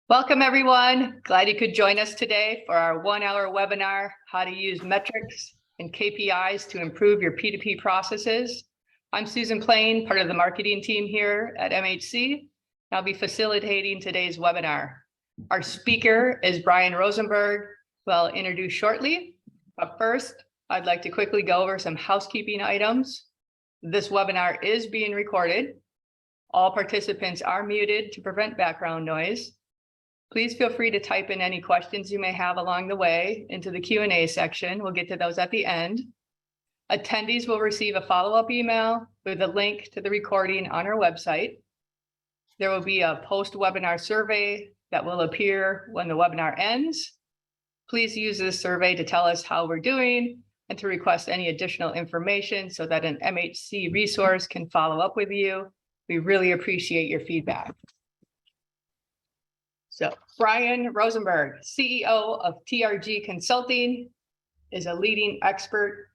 Welcome, everyone. Glad you could join us today for our 1-hour webinar, How to Use Metrics and KPIs to Improve Your P2P Processes. I'm Susan Plain, part of the marketing team here at MHC. I'll be facilitating today's webinar. Our speaker is Brian Rosenberg, who I'll introduce shortly. But first, I'd like to quickly go over some housekeeping items. This webinar is being recorded. All participants are muted to prevent background noise. Please feel free to type in any questions you may have along the way into the Q&A section. We'll get to those at the end. Attendees will receive a follow-up email with a link to the recording on our website. There will be a post-webinar survey that will appear when the webinar ends. Please use this survey to tell us how we're doing and to request any additional information so that an MHC resource can follow up with you. We really appreciate your feedback. So Brian Rosenberg, CEO of TRG Consulting, is a leading expert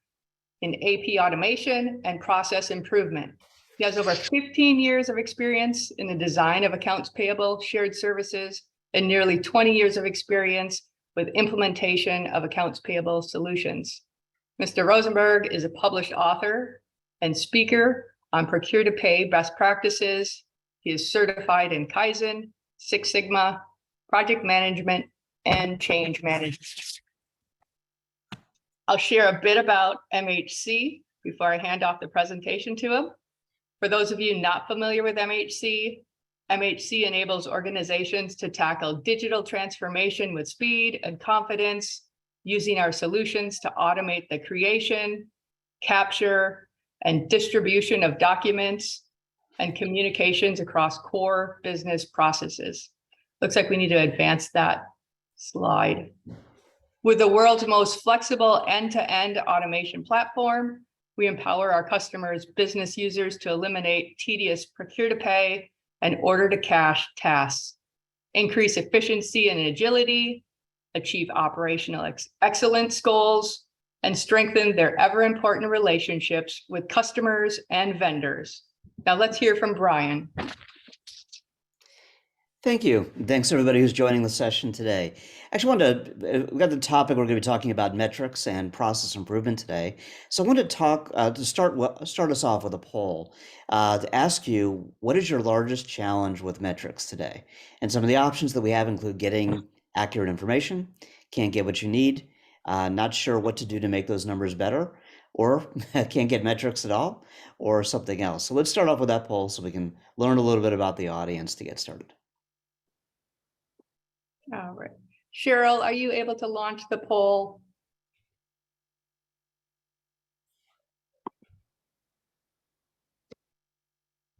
in AP automation and process improvement. He has over 15 years of experience in the design of accounts payable shared services and nearly 20 years of experience with implementation of accounts payable solutions. Mr. Rosenberg is a published author and speaker on procure-to-pay best practices. He is certified in Kaizen, Six Sigma, project management, and change management. I'll share a bit about MHC before I hand off the presentation to him. For those of you not familiar with MHC, MHC enables organizations to tackle digital transformation with speed and confidence, using our solutions to automate the creation, capture, and distribution of documents and communications across core business processes. Looks like we need to advance that slide. With the world's most flexible end-to-end automation platform, we empower our customers' business users to eliminate tedious procure-to-pay and order-to-cash tasks, increase efficiency and agility, achieve operational excellence goals, and strengthen their ever-important relationships with customers and vendors. Now let's hear from Brian. Thank you. Thanks everybody who's joining the session today. Actually, we got the topic we're going to be talking about metrics and process improvement today. So I want to talk to start us off with a poll to ask you, what is your largest challenge with metrics today? And some of the options that we have include getting accurate information, can't get what you need, not sure what to do to make those numbers better, or can't get metrics at all, or something else. So let's start off with that poll so we can learn a little bit about the audience to get started. All right. Cheryl, are you able to launch the poll?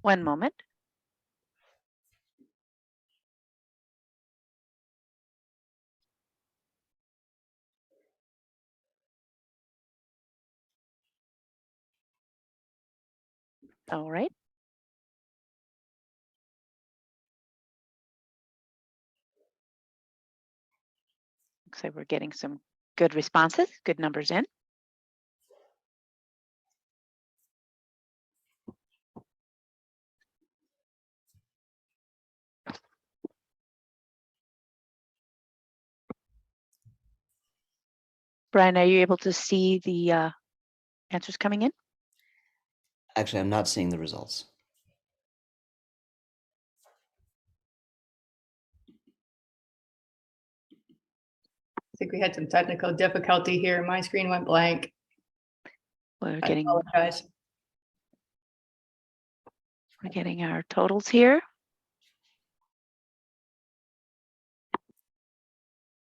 One moment. All right. Looks like we're getting some good responses, good numbers in. Brian, are you able to see the answers coming in? Actually, I'm not seeing the results. I think we had some technical difficulty here. My screen went blank. We're I apologize. We're getting our totals here.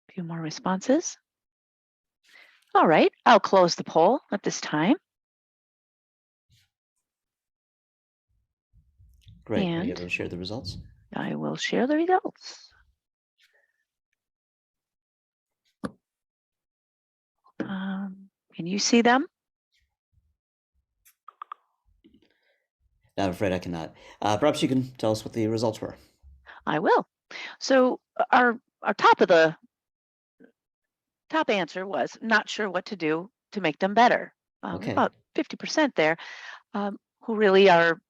A few more responses. All right, I'll close the poll at this time. Great. Are you able to share the results? I will share the results. Can you see them? No, I'm afraid I cannot. Perhaps you can tell us what the results were. I will. So our top answer was not sure what to do to make them better. Okay. about 50% there, who really are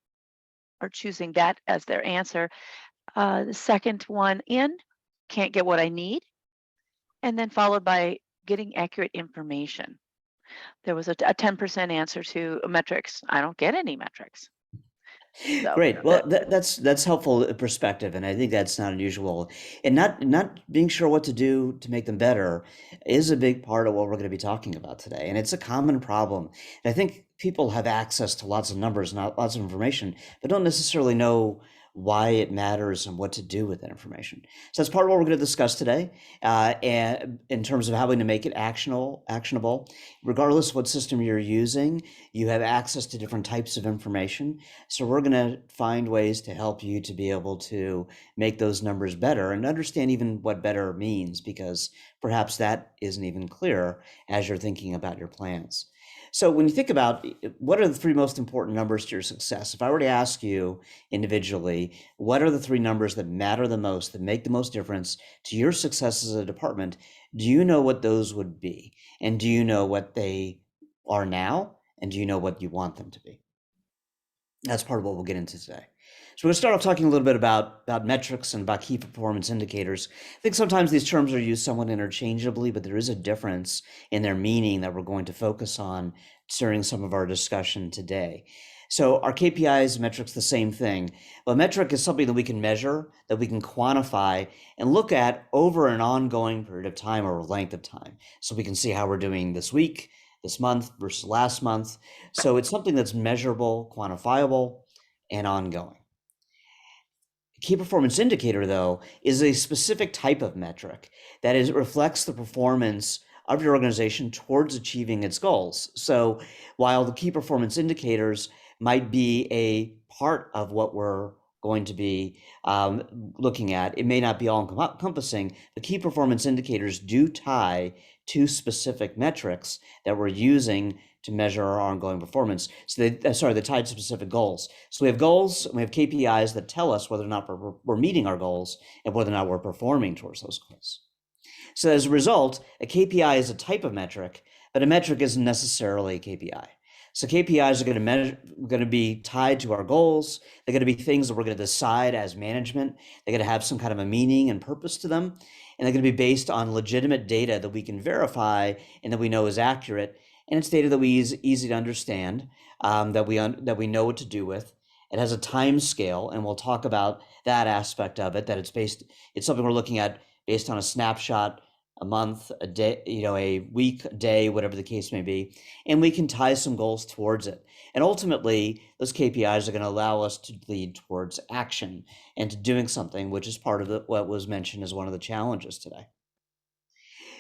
choosing that as their answer. The second one in, can't get what I need, and then followed by getting accurate information. There was a 10% answer to metrics. I don't get any metrics. So Great. Well, that's helpful perspective, and I think that's not unusual. And not being sure what to do to make them better is a big part of what we're going to be talking about today, and it's a common problem. And I think people have access to lots of numbers, not lots of information, but don't necessarily know why it matters and what to do with that information. So that's part of what we're going to discuss today, and in terms of how to make it actionable. Regardless of what system you're using, you have access to different types of information. So we're going to find ways to help you to be able to make those numbers better and understand even what better means, because perhaps that isn't even clear as you're thinking about your plans. So when you think about what are the three most important numbers to your success, if I were to ask you individually, what are the three numbers that matter the most, that make the most difference to your success as a department, do you know what those would be? And do you know what they are now? And do you know what you want them to be? That's part of what we'll get into today. So we're going to start off talking a little bit about metrics and about key performance indicators. I think sometimes these terms are used somewhat interchangeably, but there is a difference in their meaning that we're going to focus on during some of our discussion today. So our KPIs, metrics, the same thing. But a metric is something that we can measure, that we can quantify, and look at over an ongoing period of time or length of time. So we can see how we're doing this week, this month versus last month. So it's something that's measurable, quantifiable, and ongoing. Key performance indicator, though, is a specific type of metric that reflects the performance of your organization towards achieving its goals. So while the key performance indicators might be a part of what we're going to be looking at, it may not be all encompassing. The key performance indicators do tie to specific metrics that we're using to measure our ongoing performance. So they're tied to specific goals. So we have goals and we have KPIs that tell us whether or not we're meeting our goals and whether or not we're performing towards those goals. So as a result, a KPI is a type of metric, but a metric isn't necessarily a KPI. So KPIs are going to be tied to our goals. They're going to be things that we're going to decide as management. They're going to have some kind of a meaning and purpose to them. And they're going to be based on legitimate data that we can verify and that we know is accurate. And it's data that we easy to understand, that we know what to do with. It has a time scale, and we'll talk about that aspect of it, that it's something we're looking at based on a snapshot, a month, a day, a week, a day, whatever the case may be, and we can tie some goals towards it. And ultimately, those KPIs are going to allow us to lead towards action and to doing something, which is part of what was mentioned as one of the challenges today.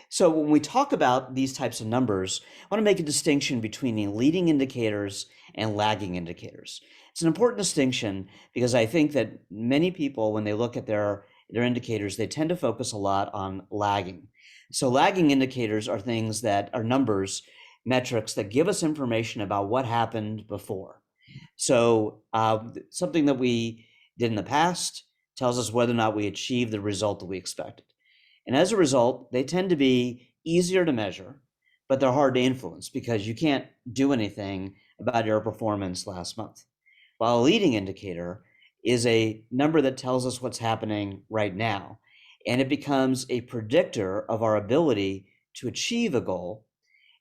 So when we talk about these types of numbers, I want to make a distinction between the leading indicators and lagging indicators. It's an important distinction because I think that many people, when they look at their indicators, they tend to focus a lot on lagging. So lagging indicators are things that are numbers, metrics that give us information about what happened before. So something that we did in the past tells us whether or not we achieved the result that we expected. And as a result, they tend to be easier to measure, but they're hard to influence because you can't do anything about your performance last month. While a leading indicator is a number that tells us what's happening right now, and it becomes a predictor of our ability to achieve a goal.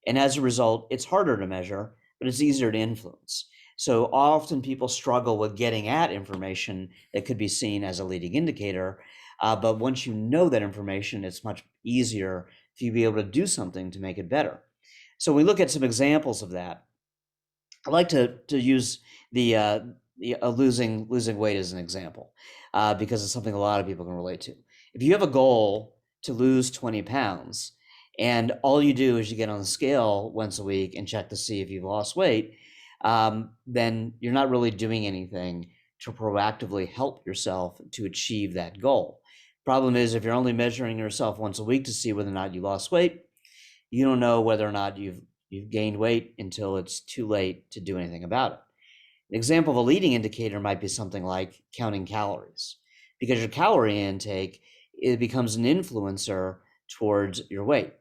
And as a result, it's harder to measure, but it's easier to influence. So often people struggle with getting at information that could be seen as a leading indicator. But once you know that information, it's much easier for you to be able to do something to make it better. So when we look at some examples of that, I like to use the losing weight as an example because it's something a lot of people can relate to. If you have a goal to lose 20 pounds and all you do is you get on the scale once a week and check to see if you've lost weight, then you're not really doing anything to proactively help yourself to achieve that goal. Problem is, if you're only measuring yourself once a week to see whether or not you lost weight, you don't know whether or not you've gained weight until it's too late to do anything about it. An example of a leading indicator might be something like counting calories, because your calorie intake, it becomes an influencer towards your weight.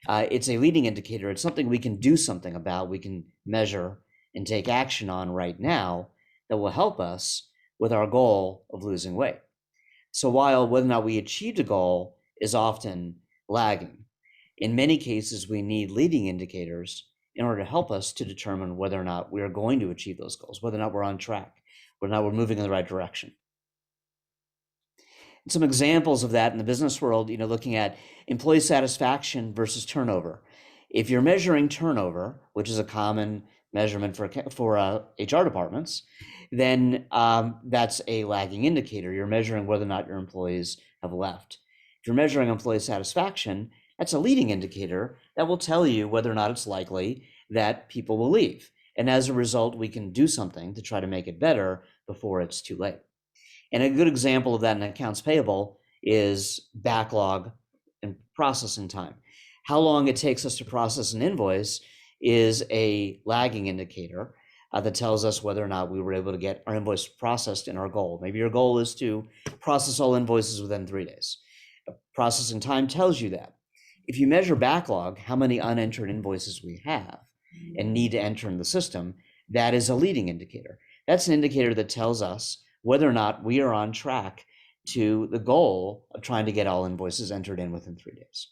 It's a leading indicator. It's something we can do something about, we can measure and take action on right now that will help us with our goal of losing weight. So while whether or not we achieved a goal is often lagging, in many cases, we need leading indicators in order to help us to determine whether or not we are going to achieve those goals, whether or not we're on track, whether or not we're moving in the right direction. Some examples of that in the business world, looking at employee satisfaction versus turnover. If you're measuring turnover, which is a common measurement for HR departments, then that's a lagging indicator. You're measuring whether or not your employees have left. If you're measuring employee satisfaction, that's a leading indicator that will tell you whether or not it's likely that people will leave. And as a result, we can do something to try to make it better before it's too late. And a good example of that in accounts payable is backlog and processing time. How long it takes us to process an invoice is a lagging indicator that tells us whether or not we were able to get our invoice processed in our goal. Maybe your goal is to process all invoices within 3 days. Processing time tells you that. If you measure backlog, how many unentered invoices we have and need to enter in the system, that is a leading indicator. That's an indicator that tells us whether or not we are on track to the goal of trying to get all invoices entered in within 3 days.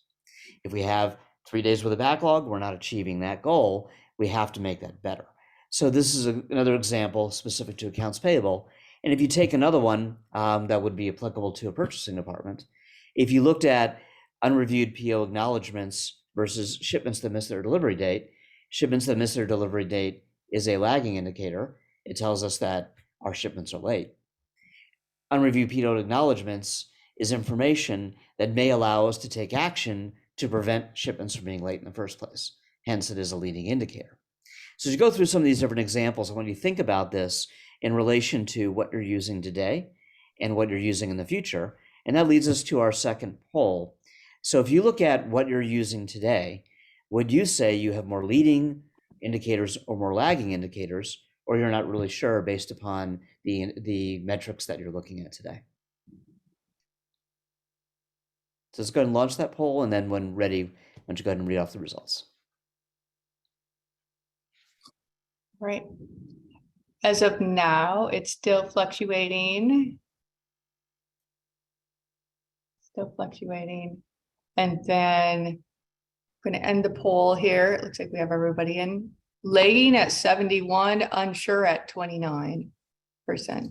If we have 3 days with a backlog, we're not achieving that goal. We have to make that better. So this is another example specific to accounts payable. And if you take another one that would be applicable to a purchasing department, if you looked at unreviewed PO acknowledgments versus shipments that miss their delivery date, shipments that miss their delivery date is a lagging indicator. It tells us that our shipments are late. Unreviewed PO acknowledgments is information that may allow us to take action to prevent shipments from being late in the first place. Hence, it is a leading indicator. So as you go through some of these different examples, I want you to think about this in relation to what you're using today and what you're using in the future. And that leads us to our second poll. So if you look at what you're using today, would you say you have more leading indicators or more lagging indicators, or you're not really sure based upon the metrics that you're looking at today? So let's go ahead and launch that poll, and then when ready, why don't you go ahead and read off the results. Right. As of now, it's still fluctuating. Still fluctuating. And then I'm going to end the poll here. It looks like we have everybody in. Lagging at 71, unsure at 29%.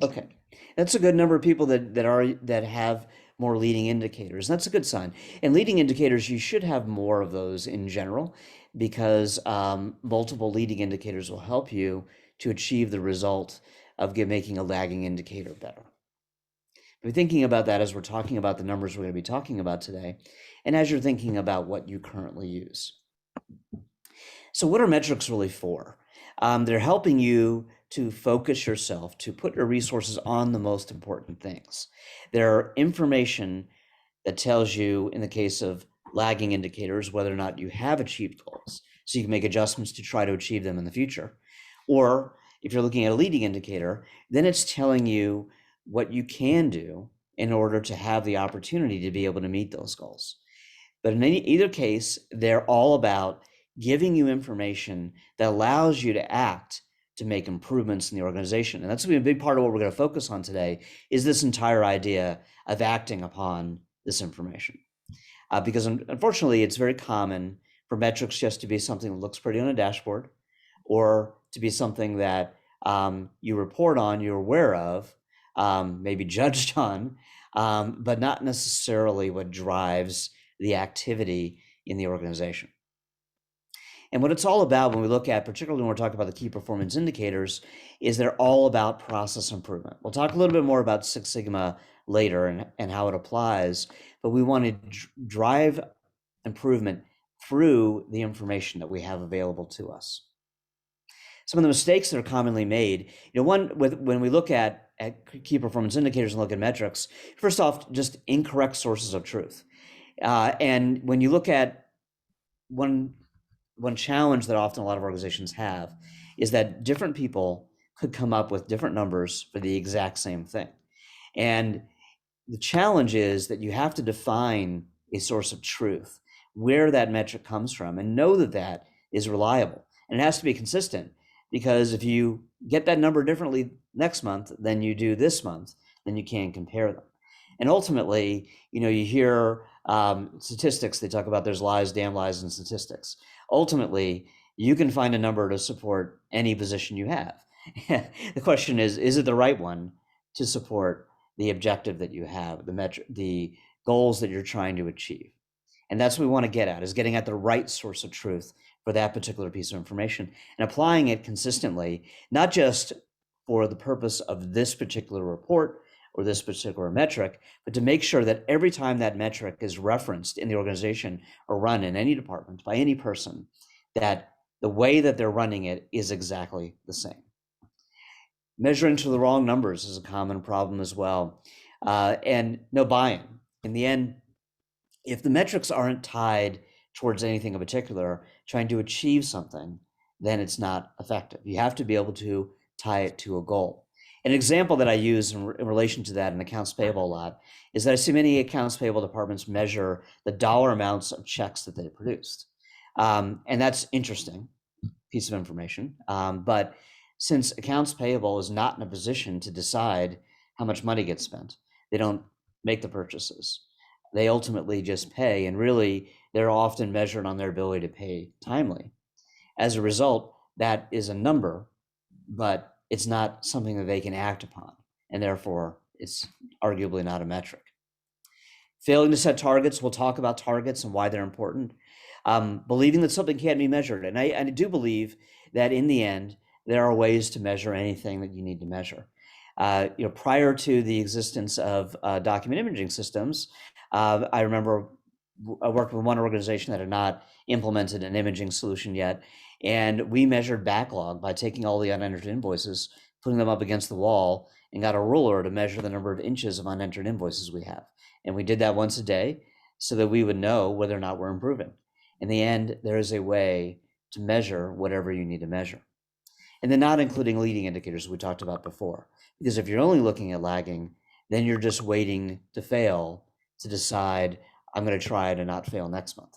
Okay, that's a good number of people that have more leading indicators. That's a good sign. And leading indicators, you should have more of those in general, because multiple leading indicators will help you to achieve the result of making a lagging indicator better. Be thinking about that as we're talking about the numbers we're going to be talking about today, and as you're thinking about what you currently use. So what are metrics really for? They're helping you to focus yourself, to put your resources on the most important things. They're information that tells you, in the case of lagging indicators, whether or not you have achieved goals, so you can make adjustments to try to achieve them in the future. Or if you're looking at a leading indicator, then it's telling you what you can do in order to have the opportunity to be able to meet those goals. But in either case, they're all about giving you information that allows you to act to make improvements in the organization. And that's going to be a big part of what we're going to focus on today, is this entire idea of acting upon this information. Because unfortunately, it's very common for metrics just to be something that looks pretty on a dashboard, or to be something that you report on, you're aware of, maybe judged on, but not necessarily what drives the activity in the organization. And what it's all about when we look at, particularly when we're talking about the key performance indicators, is they're all about process improvement. We'll talk a little bit more about Six Sigma later and how it applies, but we want to drive improvement through the information that we have available to us. Some of the mistakes that are commonly made, when we look at key performance indicators and look at metrics, first off, just incorrect sources of truth. And when you look at one challenge that often a lot of organizations have is that different people could come up with different numbers for the exact same thing. And the challenge is that you have to define a source of truth. where that metric comes from and know that that is reliable. And it has to be consistent, because if you get that number differently next month than you do this month, then you can't compare them. And ultimately, you hear statistics, they talk about there's lies, damn lies in statistics. Ultimately, you can find a number to support any position you have. The question is it the right one to support the objective that you have, the goals that you're trying to achieve? And that's what we want to get at, is getting at the right source of truth for that particular piece of information and applying it consistently, not just for the purpose of this particular report or this particular metric, but to make sure that every time that metric is referenced in the organization or run in any department by any person, that the way that they're running it is exactly the same. Measuring to the wrong numbers is a common problem as well. And no buy-in. In the end, if the metrics aren't tied towards anything in particular, trying to achieve something, then it's not effective. You have to be able to tie it to a goal. An example that I use in relation to that in accounts payable a lot is that I see many accounts payable departments measure the dollar amounts of checks that they produced. And that's interesting piece of information. But since accounts payable is not in a position to decide how much money gets spent, they don't make the purchases. They ultimately just pay, and really they're often measured on their ability to pay timely. As a result, that is a number, but it's not something that they can act upon, and therefore it's arguably not a metric. Failing to set targets, we'll talk about targets and why they're important. Believing that something can be measured, and I do believe that in the end, there are ways to measure anything that you need to measure. Prior to the existence of document imaging systems, I remember I worked with one organization that had not implemented an imaging solution yet, and we measured backlog by taking all the unentered invoices, putting them up against the wall, and got a ruler to measure the number of inches of unentered invoices we have. And we did that once a day so that we would know whether or not we're improving. In the end, there is a way to measure whatever you need to measure. And then not including leading indicators we talked about before. Because if you're only looking at lagging, then you're just waiting to fail to decide, I'm going to try to not fail next month.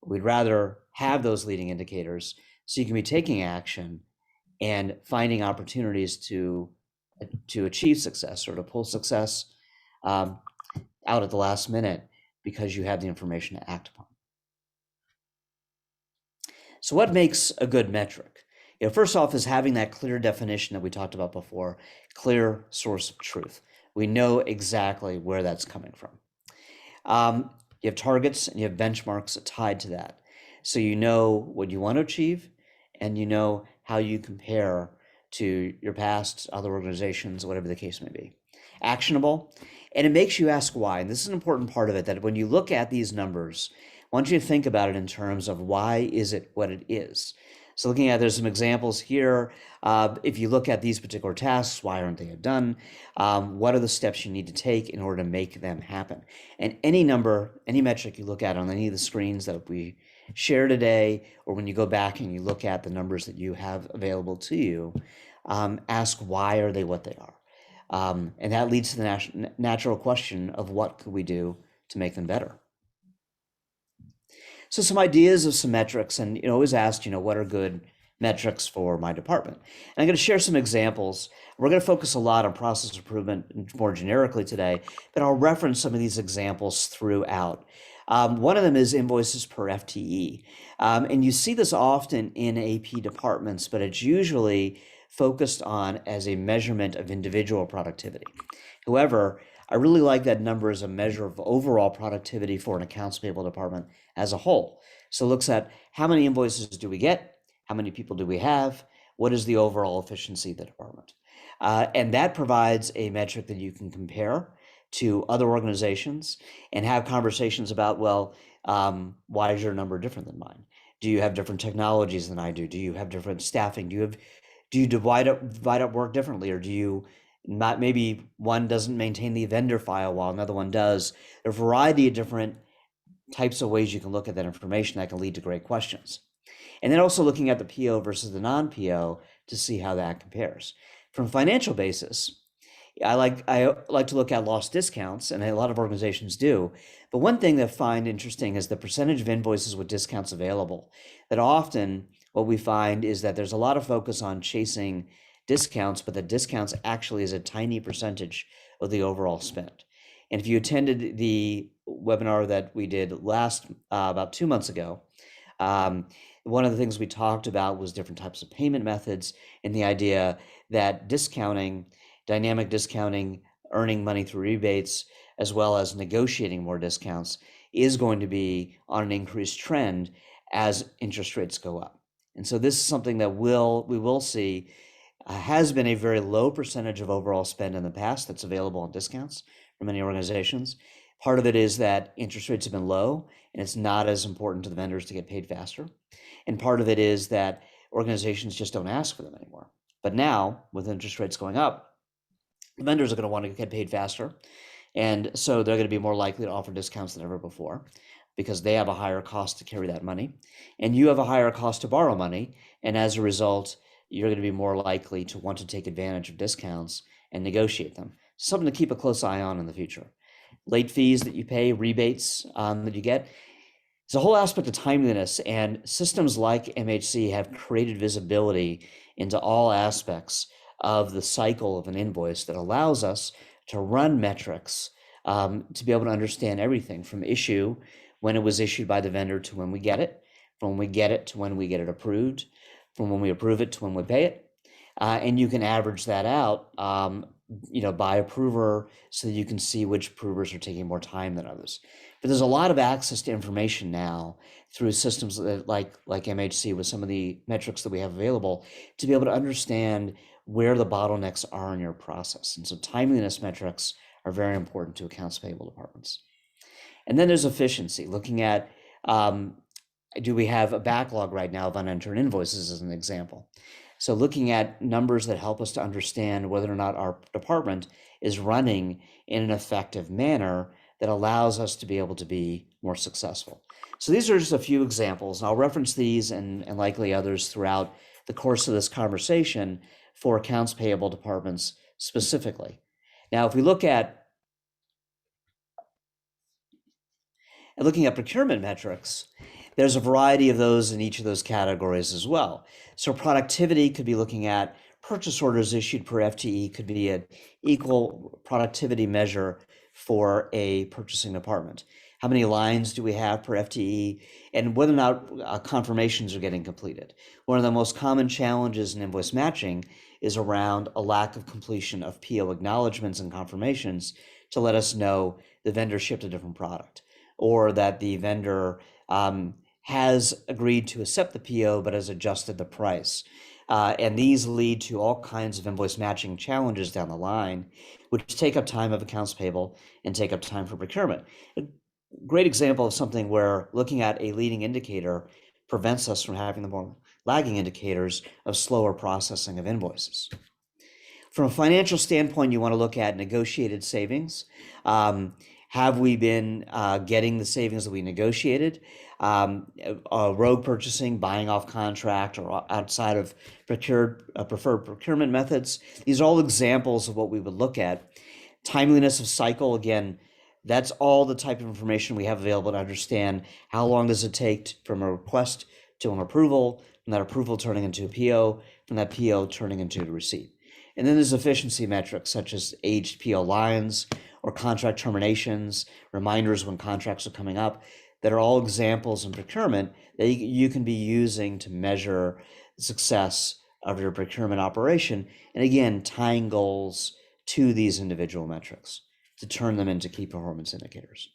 We'd rather have those leading indicators so you can be taking action and finding opportunities to achieve success or to pull success out at the last minute because you have the information to act upon. So what makes a good metric? First off is having that clear definition that we talked about before, clear source of truth. We know exactly where that's coming from. You have targets and you have benchmarks tied to that. So you know what you want to achieve and you know how you compare to your past, other organizations, whatever the case may be. Actionable, and it makes you ask why. And this is an important part of it, that when you look at these numbers, I want you to think about it in terms of why is it what it is. So looking at, there's some examples here. If you look at these particular tasks, why aren't they done? What are the steps you need to take in order to make them happen? And any number, any metric you look at on any of the screens that we share today, or when you go back and you look at the numbers that you have available to you, ask why are they what they are? And that leads to the natural question of what could we do to make them better? So some ideas of some metrics, and always asked, what are good metrics for my department? And I'm going to share some examples. We're going to focus a lot on process improvement more generically today, but I'll reference some of these examples throughout. One of them is invoices per FTE. And you see this often in AP departments, but it's usually focused on as a measurement of individual productivity. However, I really like that number as a measure of overall productivity for an accounts payable department as a whole. So it looks at how many invoices do we get? How many people do we have? What is the overall efficiency of the department? And that provides a metric that you can compare to other organizations and have conversations about, well, why is your number different than mine? Do you have different technologies than I do? Do you have different staffing? Do you divide up work differently, or do you not, maybe one doesn't maintain the vendor file while another one does? There are a variety of different types of ways you can look at that information that can lead to great questions. And then also looking at the PO versus the non-PO to see how that compares. From a financial basis, I like to look at lost discounts, and a lot of organizations do. But one thing that I find interesting is the percentage of invoices with discounts available. That often what we find is that there's a lot of focus on chasing discounts, but the discounts actually is a tiny percentage of the overall spend. And if you attended the webinar that we did last about 2 months ago, one of the things we talked about was different types of payment methods and the idea that discounting, dynamic discounting, earning money through rebates, as well as negotiating more discounts is going to be on an increased trend as interest rates go up. And so this is something that we will see has been a very low percentage of overall spend in the past that's available on discounts for many organizations. Part of it is that interest rates have been low and it's not as important to the vendors to get paid faster. And part of it is that organizations just don't ask for them anymore. But now, with interest rates going up, the vendors are going to want to get paid faster. And so they're going to be more likely to offer discounts than ever before because they have a higher cost to carry that money. And you have a higher cost to borrow money. And as a result, you're going to be more likely to want to take advantage of discounts and negotiate them. Something to keep a close eye on in the future. Late fees that you pay, rebates that you get. It's a whole aspect of timeliness, and systems like MHC have created visibility into all aspects of the cycle of an invoice that allows us to run metrics to be able to understand everything from issue, when it was issued by the vendor, to when we get it, from when we get it to when we get it approved, from when we approve it to when we pay it. And you can average that out by approver so that you can see which approvers are taking more time than others. But there's a lot of access to information now through systems like MHC with some of the metrics that we have available to be able to understand where the bottlenecks are in your process. And so timeliness metrics are very important to accounts payable departments. And then there's efficiency, looking at do we have a backlog right now of unentered invoices as an example. So looking at numbers that help us to understand whether or not our department is running in an effective manner that allows us to be able to be more successful. So these are just a few examples, and I'll reference these and likely others throughout the course of this conversation for accounts payable departments specifically. Now, if we look at looking at procurement metrics, there's a variety of those in each of those categories as well. So productivity could be looking at purchase orders issued per FTE, could be an equal productivity measure for a purchasing department. How many lines do we have per FTE, and whether or not confirmations are getting completed. One of the most common challenges in invoice matching is around a lack of completion of PO acknowledgments and confirmations to let us know the vendor shipped a different product, or that the vendor has agreed to accept the PO but has adjusted the price. And these lead to all kinds of invoice matching challenges down the line, which take up time of accounts payable and take up time for procurement. A great example of something where looking at a leading indicator prevents us from having the more lagging indicators of slower processing of invoices. From a financial standpoint, you want to look at negotiated savings. Have we been getting the savings that we negotiated? Rogue purchasing, buying off contract or outside of preferred procurement methods. These are all examples of what we would look at. Timeliness of cycle, again, that's all the type of information we have available to understand how long does it take from a request to an approval, from that approval turning into a PO, from that PO turning into a receipt. And then there's efficiency metrics such as aged PO lines or contract terminations, reminders when contracts are coming up, that are all examples in procurement that you can be using to measure the success of your procurement operation. And again, tying goals to these individual metrics to turn them into key performance indicators.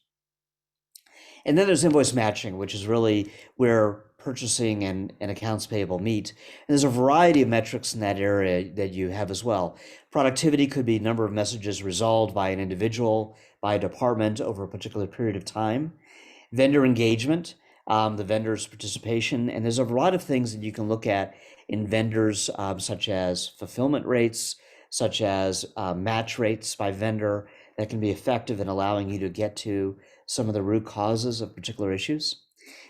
And then there's invoice matching, which is really where purchasing and accounts payable meet. And there's a variety of metrics in that area that you have as well. Productivity could be number of messages resolved by an individual, by a department over a particular period of time. Vendor engagement, the vendor's participation, and there's a variety of things that you can look at in vendors, such as fulfillment rates, such as match rates by vendor, that can be effective in allowing you to get to some of the root causes of particular issues.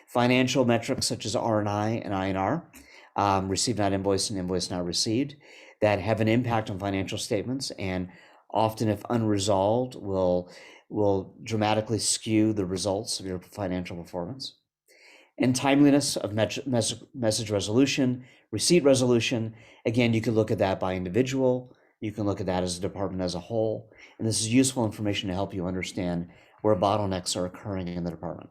Financial metrics such as R&I and INR, received not invoiced and invoice not received, that have an impact on financial statements and often if unresolved, will dramatically skew the results of your financial performance. And timeliness of message resolution, receipt resolution. Again, you can look at that by individual. You can look at that as a department as a whole. And this is useful information to help you understand where bottlenecks are occurring in the department.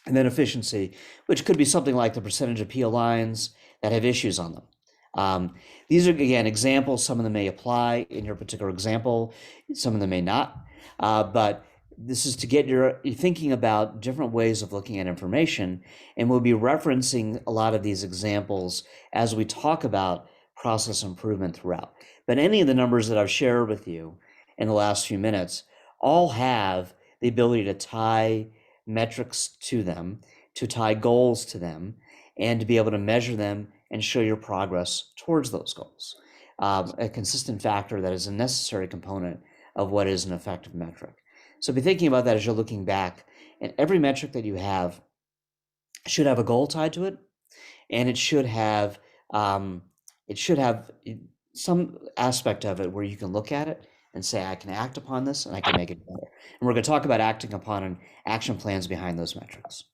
And then efficiency, which could be something like the percentage of PO lines that have issues on them. These are, again, examples. Some of them may apply in your particular example. Some of them may not. But this is to get your thinking about different ways of looking at information. And we'll be referencing a lot of these examples as we talk about process improvement throughout. But any of the numbers that I've shared with you in the last few minutes all have the ability to tie metrics to them, to tie goals to them, and to be able to measure them and show your progress towards those goals. A consistent factor that is a necessary component of what is an effective metric. So be thinking about that as you're looking back, and every metric that you have should have a goal tied to it, and it should have some aspect of it where you can look at it and say, I can act upon this and I can make it better. And we're going to talk about acting upon and action plans behind those metrics.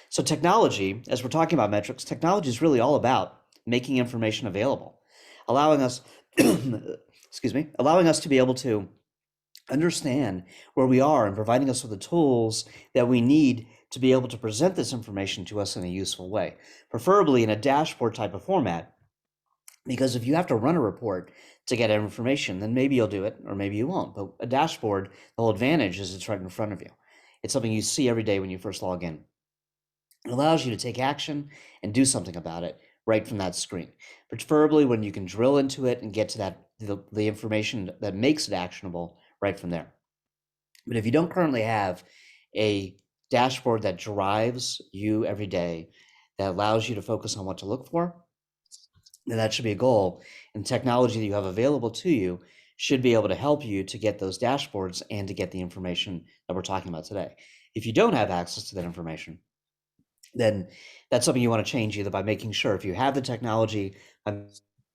So technology, as we're talking about metrics, technology is really all about making information available, allowing us, allowing us to be able to understand where we are and providing us with the tools that we need to be able to present this information to us in a useful way, preferably in a dashboard type of format. Because if you have to run a report to get information, then maybe you'll do it or maybe you won't. But a dashboard, the whole advantage is it's right in front of you. It's something you see every day when you first log in. It allows you to take action and do something about it right from that screen, preferably when you can drill into it and get to the information that makes it actionable right from there. But if you don't currently have a dashboard that drives you every day, that allows you to focus on what to look for, then that should be a goal. And technology that you have available to you should be able to help you to get those dashboards and to get the information that we're talking about today. If you don't have access to that information, then that's something you want to change, either by making sure if you have the technology, by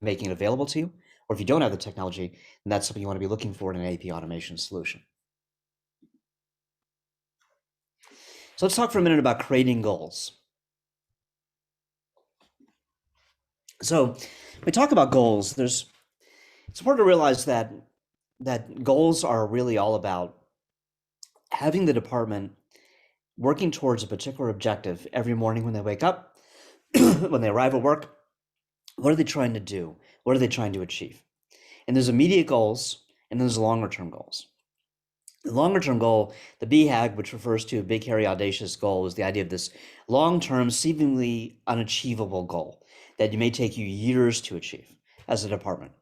making it available to you, or if you don't have the technology, then that's something you want to be looking for in an AP automation solution. So let's talk for a minute about creating goals. So when we talk about goals, it's important to realize that goals are really all about having the department working towards a particular objective every morning when they wake up, when they arrive at work. What are they trying to do? What are they trying to achieve? And there's immediate goals, and there's longer term goals. The longer term goal, the BHAG, which refers to a big, hairy, audacious goal, is the idea of this long-term, seemingly unachievable goal that may take you years to achieve as a department.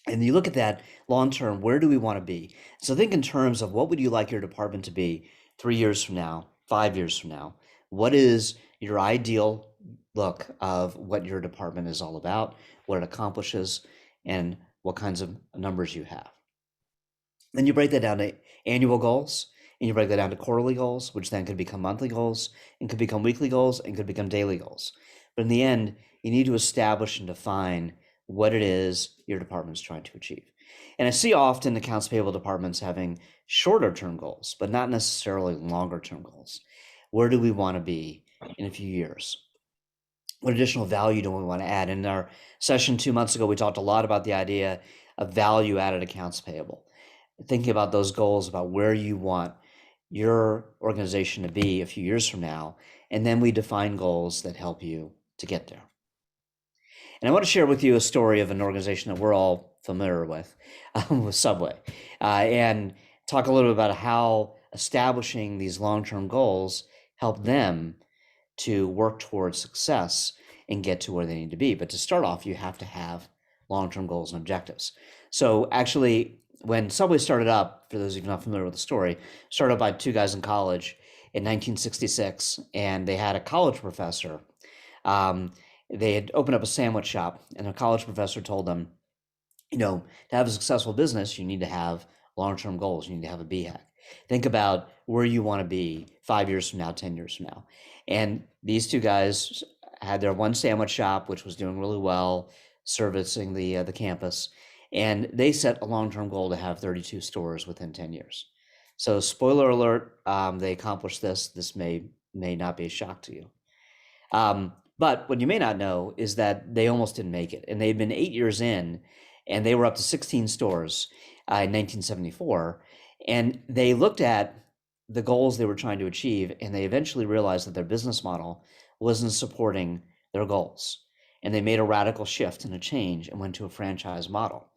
And you look at that long-term, where do we want to be? So think in terms of what would you like your department to be 3 years from now, 5 years from now? What is your ideal look of what your department is all about, what it accomplishes, and what kinds of numbers you have? Then you break that down to annual goals, and you break that down to quarterly goals, which then could become monthly goals, and could become weekly goals, and could become daily goals. But in the end, you need to establish and define what it is your department is trying to achieve. And I see often accounts payable departments having shorter term goals, but not necessarily longer term goals. Where do we want to be in a few years? What additional value do we want to add? In our session 2 months ago, we talked a lot about the idea of value-added accounts payable. Thinking about those goals, about where you want your organization to be a few years from now, and then we define goals that help you to get there. And I want to share with you a story of an organization that we're all familiar with Subway, and talk a little bit about how establishing these long-term goals help them to work towards success and get to where they need to be. But to start off, you have to have long-term goals and objectives. So actually, when Subway started up, for those of you not familiar with the story, started up by two guys in college in 1966, and they had a college professor. They had opened up a sandwich shop, and a college professor told them, to have a successful business, you need to have long-term goals. You need to have a BHAG. Think about where you want to be 5 years from now, 10 years from now. And these two guys had their one sandwich shop, which was doing really well, servicing the campus, and they set a long-term goal to have 32 stores within 10 years. So spoiler alert, they accomplished this. This may not be a shock to you. But what you may not know is that they almost didn't make it, and they'd been 8 years in, and they were up to 16 stores in 1974, and they looked at the goals they were trying to achieve, and they eventually realized that their business model wasn't supporting their goals, and they made a radical shift and a change and went to a franchise model,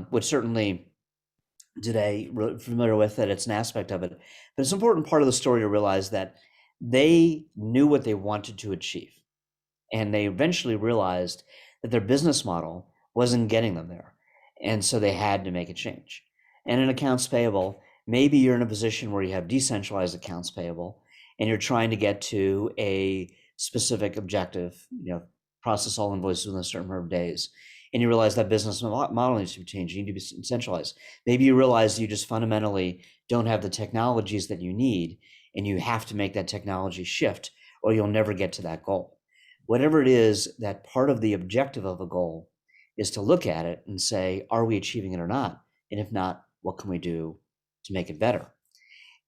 which certainly today familiar with it. It's an aspect of it, but it's an important part of the story to realize that they knew what they wanted to achieve, and they eventually realized that their business model wasn't getting them there, and so they had to make a change. And in accounts payable, maybe you're in a position where you have decentralized accounts payable and you're trying to get to a specific objective, process all invoices within a certain number of days, and you realize that business model needs to be changed. You need to be centralized. Maybe you realize you just fundamentally don't have the technologies that you need, and you have to make that technology shift, or you'll never get to that goal. Whatever it is, that part of the objective of a goal is to look at it and say, are we achieving it or not? And if not, what can we do to make it better?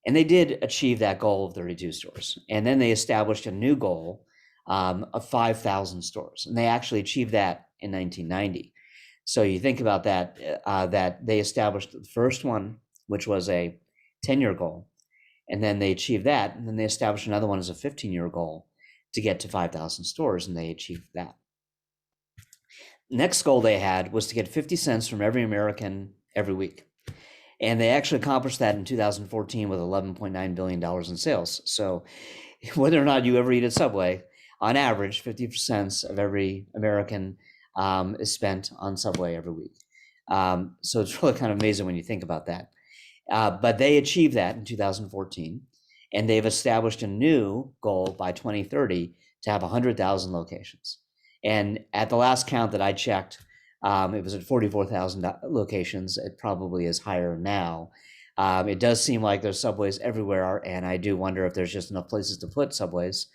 And they did achieve that goal of 32 stores. And then they established a new goal of 5,000 stores. And they actually achieved that in 1990. So you think about that, that they established the first one, which was a 10-year goal. And then they achieved that. And then they established another one as a 15-year goal to get to 5,000 stores. And they achieved that. Next goal they had was to get 50 cents from every American every week. And they actually accomplished that in 2014 with $11.9 billion in sales. So whether or not you ever eat at Subway, on average, 50% of every American is spent on Subway every week. So it's really kind of amazing when you think about that. But they achieved that in 2014, and they've established a new goal by 2030 to have 100,000 locations. And at the last count that I checked, it was at 44,000 locations. It probably is higher now. It does seem like there's Subways everywhere, and I do wonder if there's just enough places to put Subways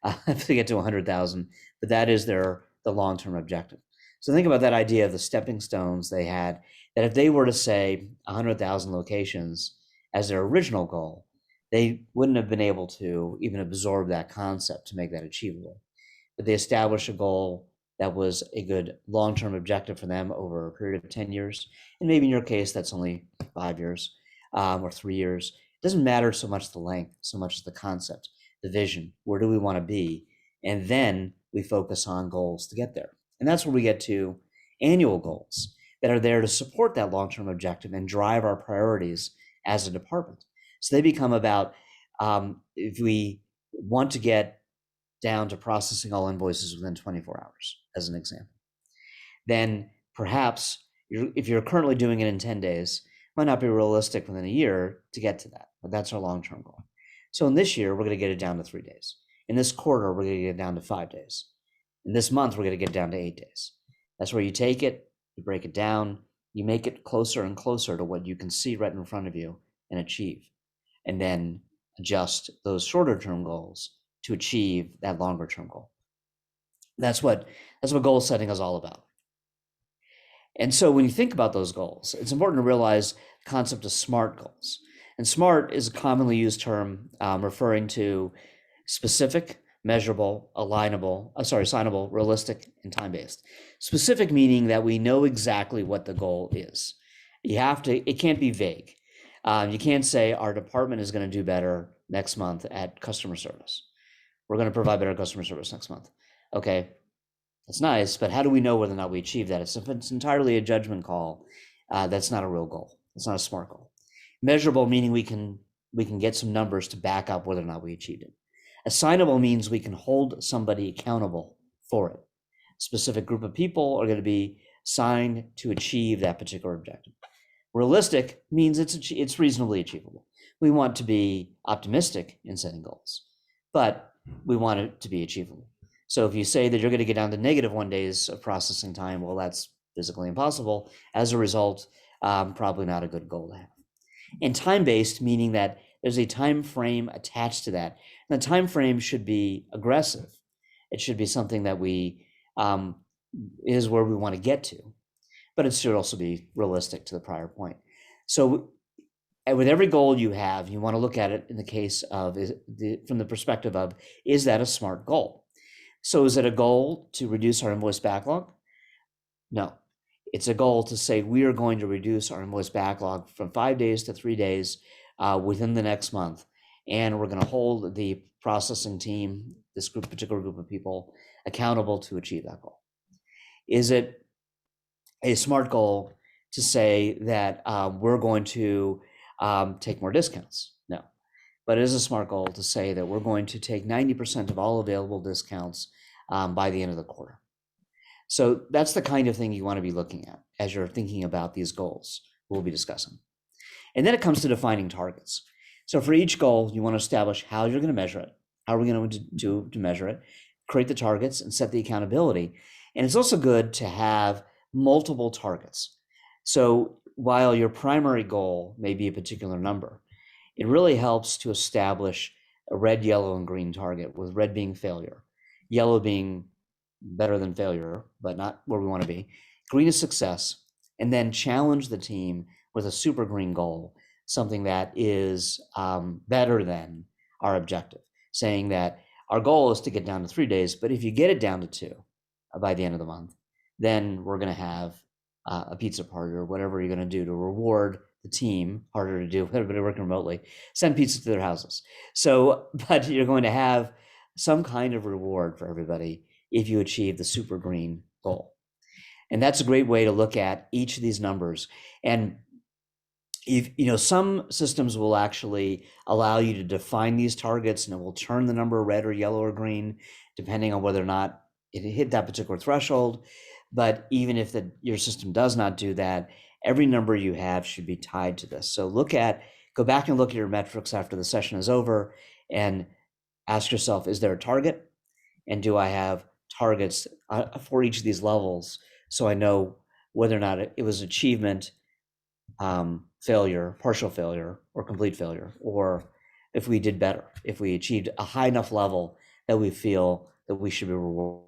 to get to 100,000. But that is the long-term objective. So think about that idea of the stepping stones they had, that if they were to say 100,000 locations as their original goal, they wouldn't have been able to even absorb that concept to make that achievable. But they established a goal that was a good long-term objective for them over a period of 10 years. And maybe in your case, that's only 5 years or 3 years. It doesn't matter so much the length, so much as the concept, the vision. Where do we want to be? And then we focus on goals to get there. And that's where we get to annual goals that are there to support that long-term objective and drive our priorities as a department. So they become about, if we want to get down to processing all invoices within 24 hours, as an example, then perhaps if you're currently doing it in 10 days, it might not be realistic within a year to get to that, but that's our long-term goal. So in this year, we're going to get it down to 3 days. In this quarter, we're going to get it down to 5 days. In this month, we're going to get it down to 8 days. That's where you take it, you break it down, you make it closer and closer to what you can see right in front of you and achieve, and then adjust those shorter term goals to achieve that longer term goal. That's what goal setting is all about. And so when you think about those goals, it's important to realize the concept of SMART goals. And SMART is a commonly used term referring to specific, measurable, assignable, realistic, and time-based. Specific meaning that we know exactly what the goal is. It can't be vague. You can't say our department is going to do better next month at customer service. We're going to provide better customer service next month. Okay, that's nice, but how do we know whether or not we achieve that? It's entirely a judgment call. That's not a real goal. It's not a SMART goal. Measurable meaning we can get some numbers to back up whether or not we achieved it. Assignable means we can hold somebody accountable for it. A specific group of people are going to be assigned to achieve that particular objective. Realistic means it's reasonably achievable. We want to be optimistic in setting goals, but we want it to be achievable. So if you say that you're going to get down to -1 days of processing time, well, that's physically impossible. As a result, probably not a good goal to have. And time-based, meaning that there's a time frame attached to that. And the time frame should be aggressive. It should be something that we is where we want to get to, but it should also be realistic to the prior point. So with every goal you have, you want to look at it in the case of from the perspective of, is that a smart goal? So is it a goal to reduce our invoice backlog? No, it's a goal to say we are going to reduce our invoice backlog from 5 days to 3 days within the next month. And we're going to hold the processing team, this particular group of people, accountable to achieve that goal. Is it a smart goal to say that we're going to take more discounts? No, but it is a smart goal to say that we're going to take 90% of all available discounts by the end of the quarter. So that's the kind of thing you want to be looking at as you're thinking about these goals we'll be discussing. And then it comes to defining targets. So for each goal, you want to establish how you're going to measure it, how are we going to measure it, create the targets and set the accountability. And it's also good to have multiple targets. So while your primary goal may be a particular number, it really helps to establish a red, yellow, and green target, with red being failure, yellow being better than failure, but not where we want to be, green is success, and then challenge the team with a super green goal, something that is better than our objective, saying that our goal is to get down to 3 days, but if you get it down to 2 by the end of the month, then we're going to have a pizza party or whatever you're going to do to reward the team. Harder to do, everybody working remotely, send pizza to their houses. So, but you're going to have some kind of reward for everybody if you achieve the super green goal. And that's a great way to look at each of these numbers. And if some systems will actually allow you to define these targets, and it will turn the number red or yellow or green depending on whether or not it hit that particular threshold. But even if your system does not do that, every number you have should be tied to this. So go back and look at your metrics after the session is over and ask yourself, is there a target? And do I have targets for each of these levels, so I know whether or not it was achievement, failure, partial failure, or complete failure, or if we did better, if we achieved a high enough level that we feel that we should be rewarded.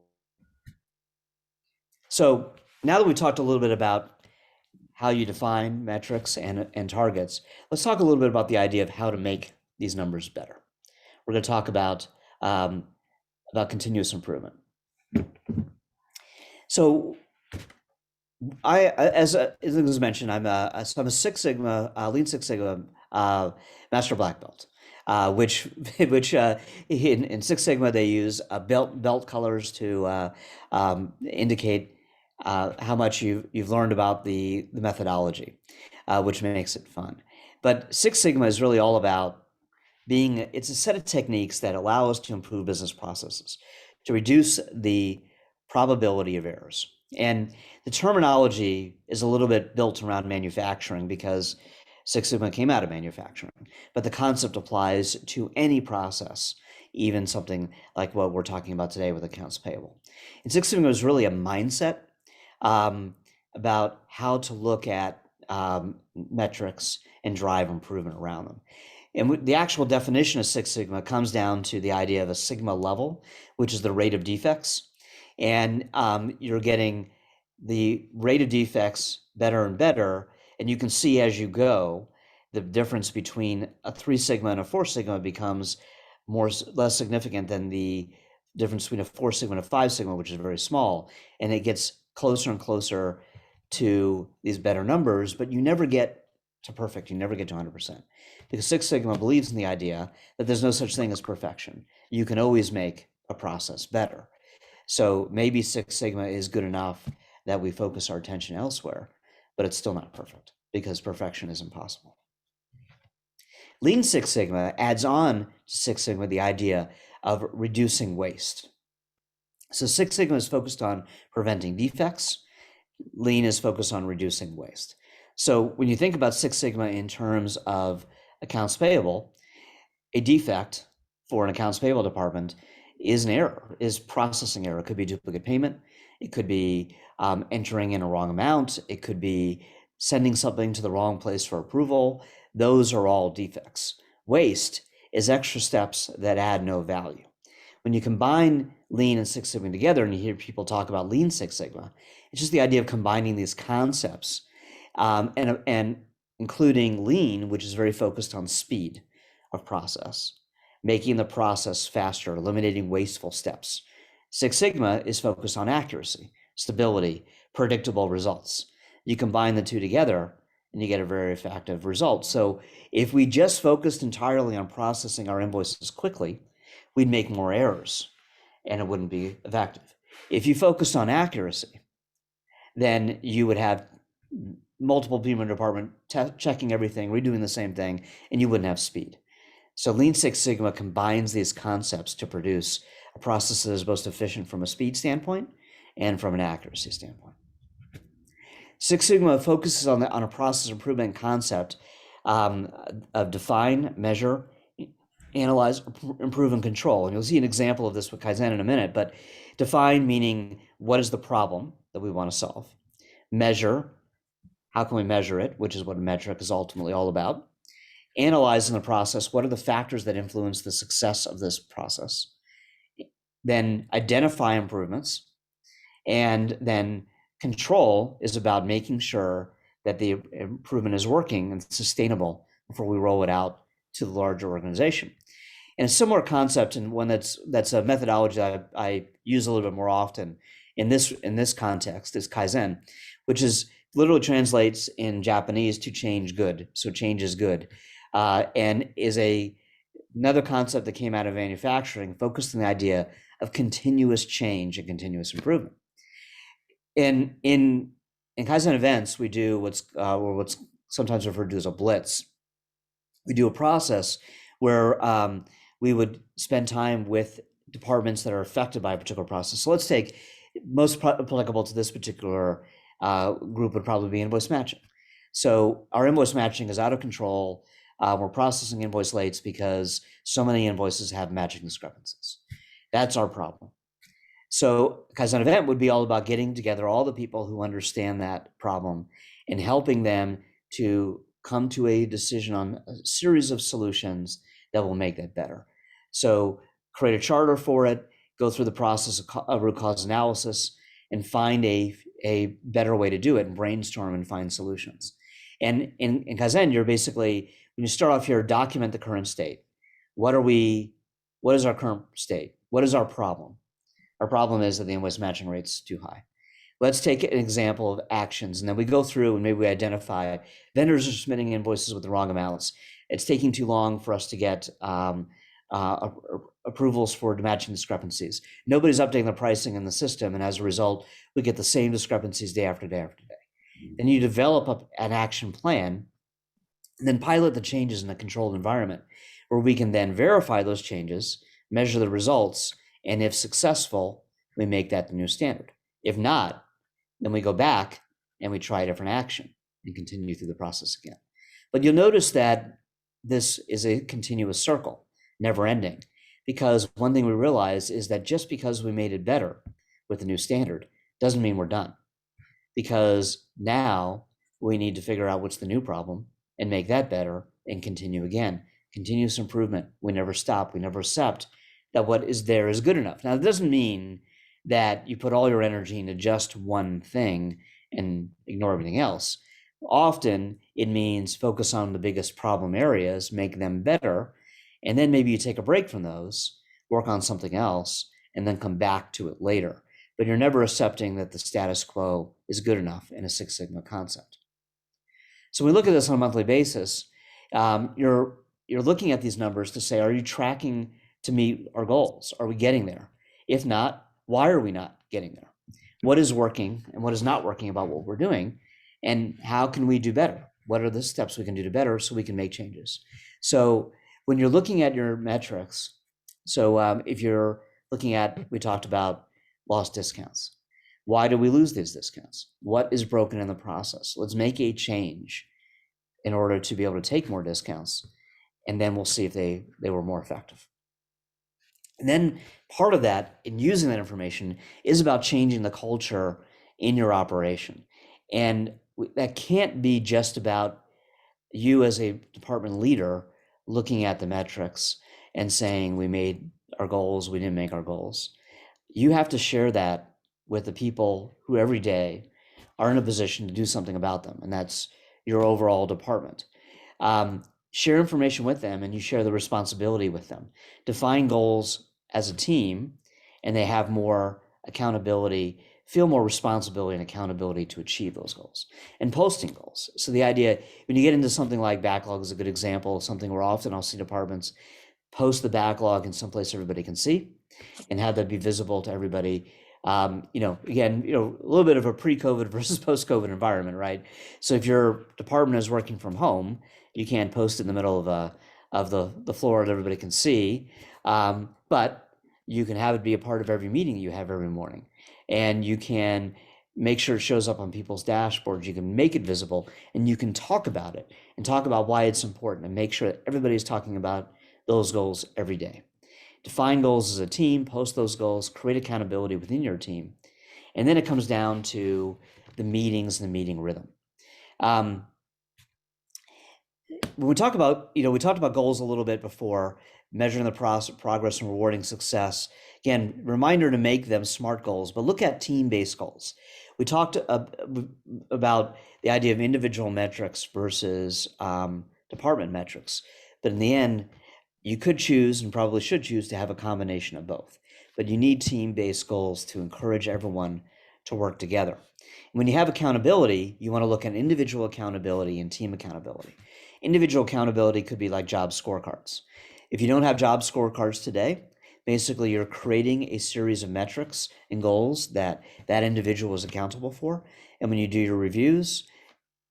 So now that we talked a little bit about how you define metrics and targets, let's talk a little bit about the idea of how to make these numbers better. We're going to talk about continuous improvement. So as was mentioned, I'm a Six Sigma, Lean Six Sigma Master Black Belt, which in Six Sigma they use belt colors to indicate how much you've learned about the methodology, which makes it fun. But Six Sigma is really all about it's a set of techniques that allow us to improve business processes, to reduce the probability of errors. And the terminology is a little bit built around manufacturing because Six Sigma came out of manufacturing, but the concept applies to any process, even something like what we're talking about today with accounts payable. And Six Sigma is really a mindset about how to look at metrics and drive improvement around them. And the actual definition of Six Sigma comes down to the idea of a Sigma level, which is the rate of defects. And you're getting the rate of defects better and better. And you can see as you go, the difference between a 3 Sigma and a 4 Sigma becomes less significant than the difference between a 4 Sigma and a 5 Sigma, which is very small. And it gets closer and closer to these better numbers, but you never get to perfect. You never get to 100%, because Six Sigma believes in the idea that there's no such thing as perfection. You can always make a process better. So maybe Six Sigma is good enough that we focus our attention elsewhere, but it's still not perfect because perfection is impossible. Lean Six Sigma adds on to Six Sigma the idea of reducing waste. So Six Sigma is focused on preventing defects. Lean is focused on reducing waste. So when you think about Six Sigma in terms of accounts payable, a defect for an accounts payable department is an error, is processing error. It could be duplicate payment. It could be entering in a wrong amount. It could be sending something to the wrong place for approval. Those are all defects. Waste is extra steps that add no value. When you combine Lean and Six Sigma together, and you hear people talk about Lean Six Sigma. It's just the idea of combining these concepts, and including Lean, which is very focused on speed of process, making the process faster, eliminating wasteful steps. Six Sigma is focused on accuracy, stability, predictable results. You combine the two together and you get a very effective result. So if we just focused entirely on processing our invoices quickly, we'd make more errors and it wouldn't be effective. If you focused on accuracy, then you would have multiple people in the department checking everything, redoing the same thing, and you wouldn't have speed. So Lean Six Sigma combines these concepts to produce a process that is most efficient from a speed standpoint and from an accuracy standpoint. Six Sigma focuses on a process improvement concept of define, measure, analyze, improve, and control. And you'll see an example of this with Kaizen in a minute, but define meaning what is the problem that we want to solve? Measure, how can we measure it, which is what a metric is ultimately all about. Analyze in the process, what are the factors that influence the success of this process? Then identify improvements, and then control is about making sure that the improvement is working and sustainable before we roll it out to the larger organization. And a similar concept, and one that's a methodology that I use a little bit more often in this context, is Kaizen, which is literally translates in Japanese to change good. So change is good, and is another concept that came out of manufacturing, focused on the idea of continuous change and continuous improvement. In Kaizen events, we do what's sometimes referred to as a blitz. We do a process where we would spend time with departments that are affected by a particular process. So let's take most applicable to this particular group would probably be invoice matching. So our invoice matching is out of control. We're processing invoice lates because so many invoices have matching discrepancies. That's our problem. So Kaizen event would be all about getting together all the people who understand that problem and helping them to come to a decision on a series of solutions that will make that better. So create a charter for it, go through the process of root cause analysis, and find a better way to do it, and brainstorm and find solutions. And in Kaizen, you're basically, when you start off here, document the current state. What is our current state? What is our problem? Our problem is that the invoice matching rate's too high. Let's take an example of actions, and then we go through and maybe we identify vendors are submitting invoices with the wrong amounts. It's taking too long for us to get approvals for matching discrepancies. Nobody's updating the pricing in the system, and as a result, we get the same discrepancies day after day after day. Then you develop an action plan, and then pilot the changes in a controlled environment where we can then verify those changes, measure the results, and if successful, we make that the new standard. If not, then we go back and we try a different action and continue through the process again. But you'll notice that this is a continuous circle, never ending, because one thing we realize is that just because we made it better with the new standard doesn't mean we're done, because now we need to figure out what's the new problem and make that better and continue again. Continuous improvement. We never stop. We never accept that what is there is good enough. Now, it doesn't mean that you put all your energy into just one thing and ignore everything else. Often it means focus on the biggest problem areas, make them better, and then maybe you take a break from those, work on something else, and then come back to it later. But you're never accepting that the status quo is good enough in a Six Sigma concept. So we look at this on a monthly basis. You're looking at these numbers to say, are you tracking to meet our goals? Are we getting there? If not, why are we not getting there? What is working and what is not working about what we're doing? And how can we do better? What are the steps we can do to better so we can make changes? So when you're looking at your metrics, so if you're looking at, we talked about lost discounts. Why do we lose these discounts? What is broken in the process? Let's make a change in order to be able to take more discounts, and then we'll see if they were more effective. And then part of that, in using that information, is about changing the culture in your operation. And that can't be just about you as a department leader looking at the metrics and saying we made our goals, we didn't make our goals. you have to share that with the people who every day are in a position to do something about them, and that's your overall department. Share information with them, and you share the responsibility with them. Define goals as a team, and they have more accountability, feel more responsibility and accountability to achieve those goals. And posting goals. So the idea, when you get into something like backlog is a good example of something where often I'll see departments post the backlog in some place everybody can see and have that be visible to everybody. Again, a little bit of a pre-COVID versus post-COVID environment, right? So if your department is working from home, you can't post it in the middle of the floor that everybody can see, but you can have it be a part of every meeting you have every morning, and you can make sure it shows up on people's dashboards. You can make it visible, and you can talk about it and talk about why it's important, and make sure that everybody's talking about those goals every day. Define goals as a team, post those goals, create accountability within your team. And then it comes down to the meetings and the meeting rhythm. When we talk about, we talked about goals a little bit before, measuring the progress and rewarding success. Again, reminder to make them SMART goals, but look at team-based goals. We talked about the idea of individual metrics versus department metrics, but in the end, you could choose and probably should choose to have a combination of both, but you need team-based goals to encourage everyone to work together. When you have accountability, you want to look at individual accountability and team accountability. Individual accountability could be like job scorecards. If you don't have job scorecards today, basically you're creating a series of metrics and goals that individual is accountable for. And when you do your reviews,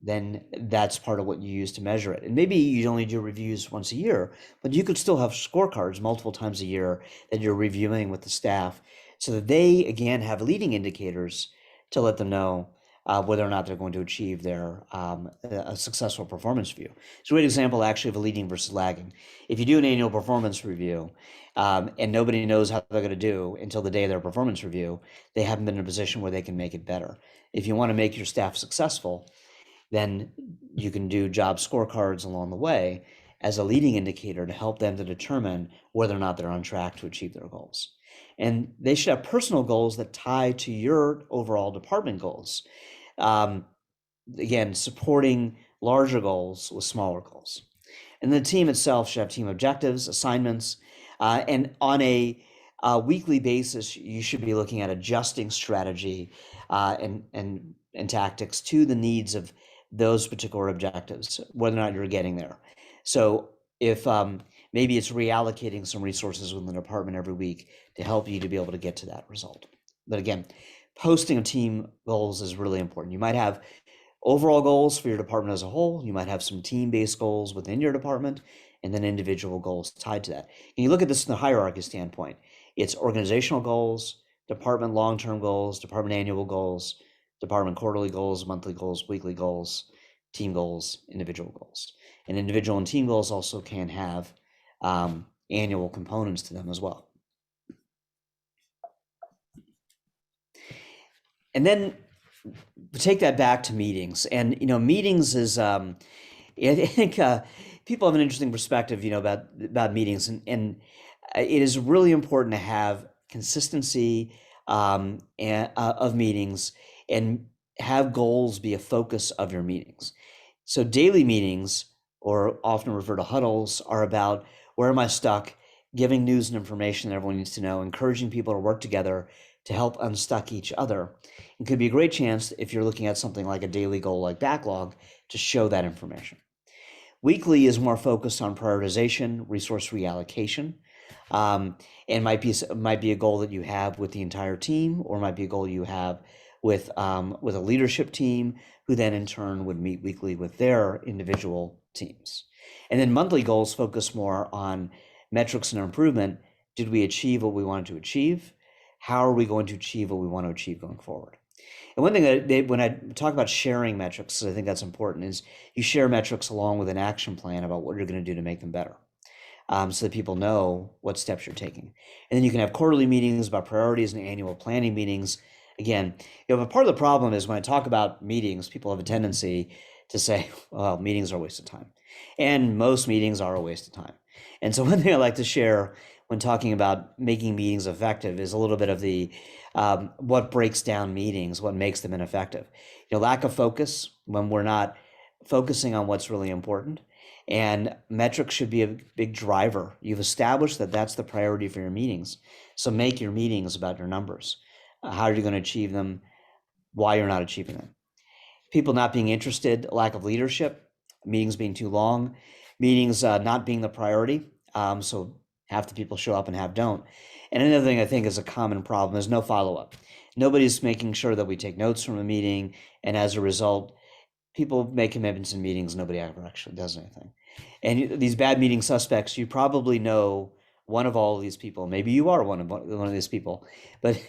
then that's part of what you use to measure it. And maybe you only do reviews once a year, but you could still have scorecards multiple times a year that you're reviewing with the staff so that they, again, have leading indicators to let them know whether or not they're going to achieve their a successful performance review. It's a great example, actually, of a leading versus lagging. If you do an annual performance review and nobody knows how they're going to do until the day of their performance review, they haven't been in a position where they can make it better. If you want to make your staff successful, then you can do job scorecards along the way as a leading indicator to help them to determine whether or not they're on track to achieve their goals. And they should have personal goals that tie to your overall department goals. Again, supporting larger goals with smaller goals. And the team itself should have team objectives, assignments, and on a weekly basis, you should be looking at adjusting strategy and tactics to the needs of those particular objectives, whether or not you're getting there. So if maybe it's reallocating some resources within the department every week to help you to be able to get to that result. But again, posting of team goals is really important. You might have overall goals for your department as a whole. You might have some team-based goals within your department, and then individual goals tied to that. And you look at this from the hierarchy standpoint. It's organizational goals, department long-term goals, department annual goals, department quarterly goals, monthly goals, weekly goals, team goals, individual goals. And individual and team goals also can have annual components to them as well. And then take that back to meetings. And, meetings is, I think people have an interesting perspective, about meetings. And it is really important to have consistency of meetings and have goals be a focus of your meetings. So daily meetings, or often referred to huddles, are about where am I stuck, giving news and information that everyone needs to know, encouraging people to work together to help unstuck each other. It could be a great chance, if you're looking at something like a daily goal like backlog, to show that information. Weekly is more focused on prioritization, resource reallocation, and might be a goal that you have with the entire team, or might be a goal you have with a leadership team, who then in turn would meet weekly with their individual teams. And then monthly goals focus more on metrics and improvement. Did we achieve what we wanted to achieve? How are we going to achieve what we want to achieve going forward? And one thing that when I talk about sharing metrics, I think that's important, is you share metrics along with an action plan about what you're going to do to make them better, so that people know what steps you're taking. And then you can have quarterly meetings about priorities and annual planning meetings. Again, but part of the problem is when I talk about meetings, people have a tendency to say, well, meetings are a waste of time. And most meetings are a waste of time. And so one thing I like to share when talking about making meetings effective is a little bit of the what breaks down meetings, what makes them ineffective. Lack of focus when we're not focusing on what's really important. And metrics should be a big driver. You've established that that's the priority for your meetings. So make your meetings about your numbers. How are you going to achieve them? Why you're not achieving them? People not being interested, lack of leadership, meetings being too long, meetings not being the priority. So half the people show up and half don't. And another thing I think is a common problem is no follow-up. Nobody's making sure that we take notes from a meeting. And as a result, people make commitments in meetings, nobody ever actually does anything. And these bad meeting suspects, you probably know one of all of these people. Maybe you are one of these people. But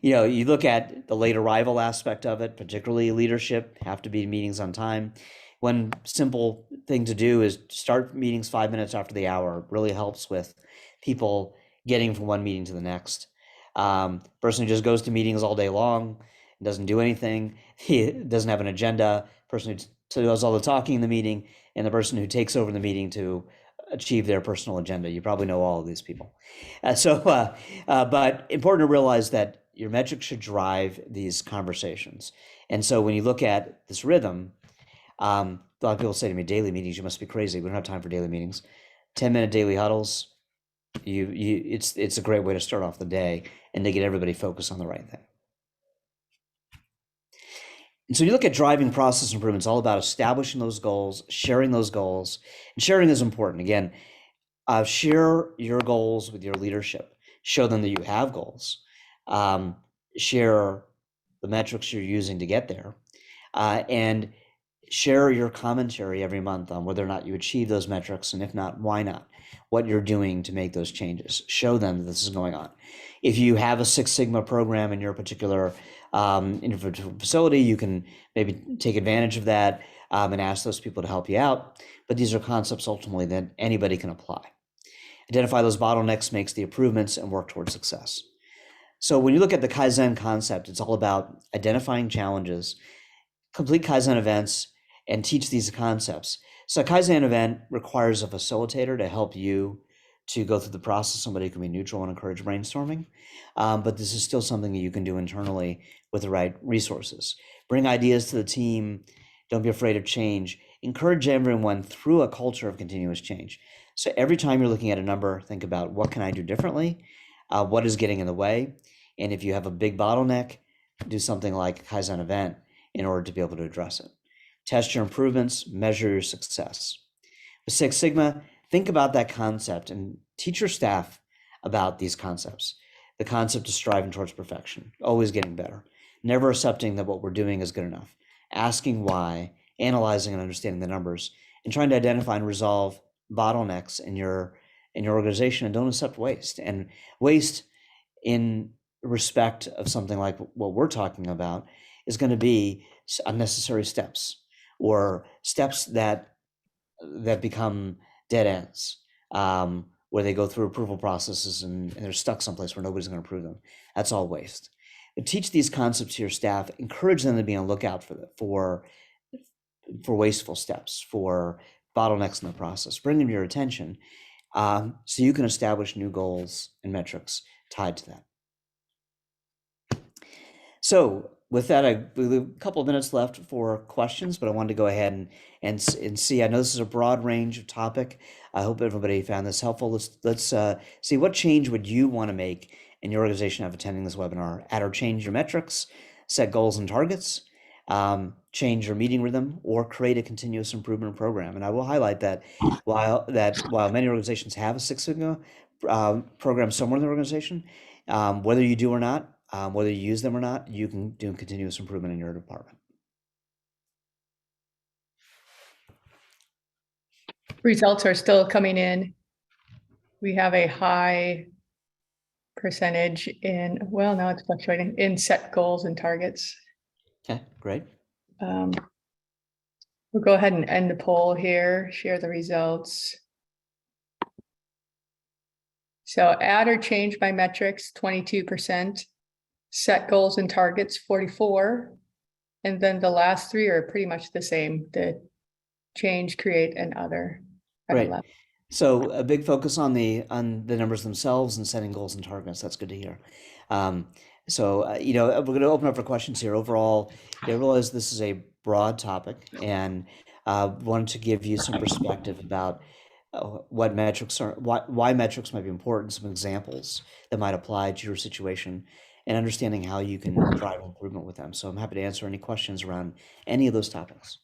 you look at the late arrival aspect of it, particularly leadership, have to be in meetings on time. One simple thing to do is start meetings 5 minutes after the hour. It really helps with people getting from one meeting to the next. Person who just goes to meetings all day long, doesn't do anything, he doesn't have an agenda, person who does all the talking in the meeting, and the person who takes over the meeting to achieve their personal agenda. You probably know all of these people. But important to realize that your metrics should drive these conversations. And so when you look at this rhythm, a lot of people say to me, daily meetings, you must be crazy. We don't have time for daily meetings. 10-minute daily huddles, it's a great way to start off the day and to get everybody focused on the right thing. And so you look at driving process improvements, all about establishing those goals, sharing those goals, and sharing is important. Again, share your goals with your leadership. Show them that you have goals. Share the metrics you're using to get there, and share your commentary every month on whether or not you achieve those metrics, and if not, why not? What you're doing to make those changes. Show them that this is going on. If you have a Six Sigma program in your particular facility, you can maybe take advantage of that and ask those people to help you out. But these are concepts ultimately that anybody can apply. Identify those bottlenecks, makes the improvements, and work towards success. So when you look at the Kaizen concept, it's all about identifying challenges, complete Kaizen events, and teach these concepts. So a Kaizen event requires a facilitator to help you to go through the process, somebody who can be neutral and encourage brainstorming. But this is still something that you can do internally with the right resources. Bring ideas to the team. Don't be afraid of change. Encourage everyone through a culture of continuous change. So every time you're looking at a number, think about what can I do differently? What is getting in the way? And if you have a big bottleneck, do something like a Kaizen event in order to be able to address it. Test your improvements, measure your success. With Six Sigma, think about that concept and teach your staff about these concepts. The concept of striving towards perfection, always getting better, never accepting that what we're doing is good enough, asking why, analyzing and understanding the numbers, and trying to identify and resolve bottlenecks in your organization, and don't accept waste. And waste in respect of something like what we're talking about is going to be unnecessary steps or steps that become dead ends, where they go through approval processes and they're stuck someplace where nobody's going to approve them. That's all waste. But teach these concepts to your staff, encourage them to be on the lookout for wasteful steps, for bottlenecks in the process. Bring them to your attention so you can establish new goals and metrics tied to that. So with that, we have a couple of minutes left for questions, but I wanted to go ahead and see. I know this is a broad range of topic. I hope everybody found this helpful. Let's see, what change would you want to make in your organization after attending this webinar? Add or change your metrics, set goals and targets, change your meeting rhythm, or create a continuous improvement program. And I will highlight that while many organizations have a Six Sigma program somewhere in the organization, whether you do or not, whether you use them or not, you can do continuous improvement in your department. Results are still coming in. We have a high percentage in, well, now it's fluctuating, in set goals and targets. Okay, great. We'll go ahead and end the poll here, share the results. So add or change by metrics, 22%. Set goals and targets, 44%. And then the last three are pretty much the same. The change, create, and other. Great. So a big focus on the numbers themselves and setting goals and targets. That's good to hear. Um, we're going to open up for questions here. Overall, I realize this is a broad topic, and wanted to give you some perspective about what metrics are, why metrics might be important, some examples that might apply to your situation, and understanding how you can drive improvement with them. So I'm happy to answer any questions around any of those topics.